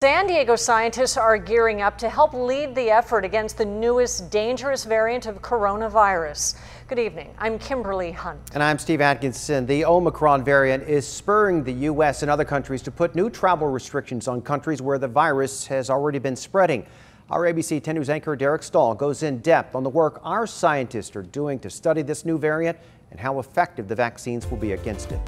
San Diego scientists are gearing up to help lead the effort against the newest dangerous variant of coronavirus. Good evening. I'm Kimberly Hunt. And I'm Steve Atkinson. The Omicron variant is spurring the U.S. and other countries to put new travel restrictions on countries where the virus has already been spreading. Our ABC 10 News anchor Derek Stahl goes in depth on the work our scientists are doing to study this new variant and how effective the vaccines will be against it.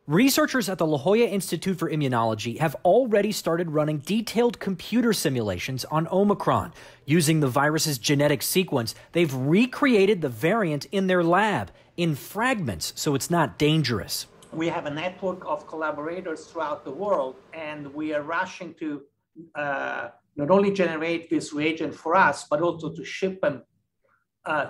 Researchers at the La Jolla Institute for Immunology have already started running detailed computer simulations on Omicron. Using the virus's genetic sequence, they've recreated the variant in their lab in fragments so it's not dangerous. We have a network of collaborators throughout the world, and we are rushing to not only generate this reagent for us, but also to ship them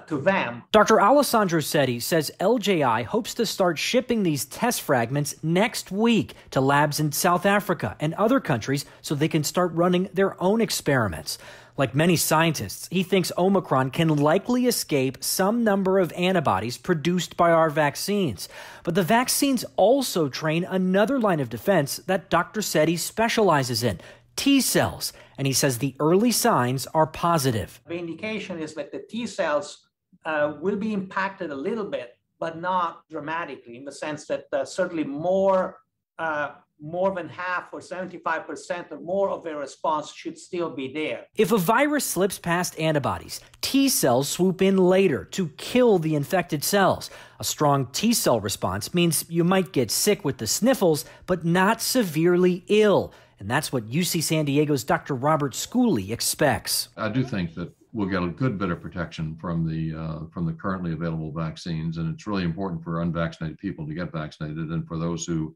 to them. Dr. Alessandro Setti says LJI hopes to start shipping these test fragments next week to labs in South Africa and other countries so they can start running their own experiments. Like many scientists, he thinks Omicron can likely escape some number of antibodies produced by our vaccines. But the vaccines also train another line of defense that Dr. Setti specializes in: T cells, and he says the early signs are positive. The indication is that the T cells will be impacted a little bit, but not dramatically, in the sense that certainly more than half, or 75% or more of their response should still be there. If a virus slips past antibodies, T cells swoop in later to kill the infected cells. A strong T cell response means you might get sick with the sniffles, but not severely ill. And that's what UC San Diego's Dr. Robert Schooley expects. I do think that we'll get a good bit of protection from the currently available vaccines, and it's really important for unvaccinated people to get vaccinated, and for those who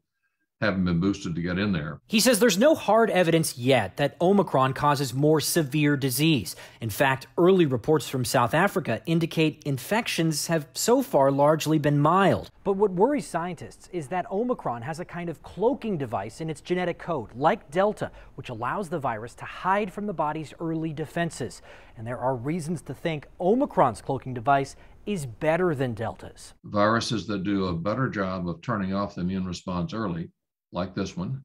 haven't been boosted to get in there. He says there's no hard evidence yet that Omicron causes more severe disease. In fact, early reports from South Africa indicate infections have so far largely been mild. But what worries scientists is that Omicron has a kind of cloaking device in its genetic code, like Delta, which allows the virus to hide from the body's early defenses. And there are reasons to think Omicron's cloaking device is better than Delta's. Viruses that do a better job of turning off the immune response early, like this one,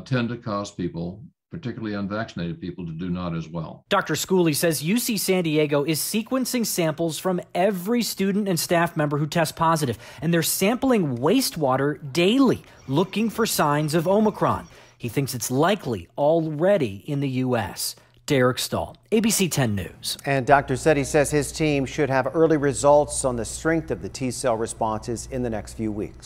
tend to cause people, particularly unvaccinated people, to do not as well. Dr. Schooley says UC San Diego is sequencing samples from every student and staff member who tests positive, and they're sampling wastewater daily, looking for signs of Omicron. He thinks it's likely already in the U.S. Derek Stahl, ABC 10 News. And Dr. Setti says his team should have early results on the strength of the T cell responses in the next few weeks.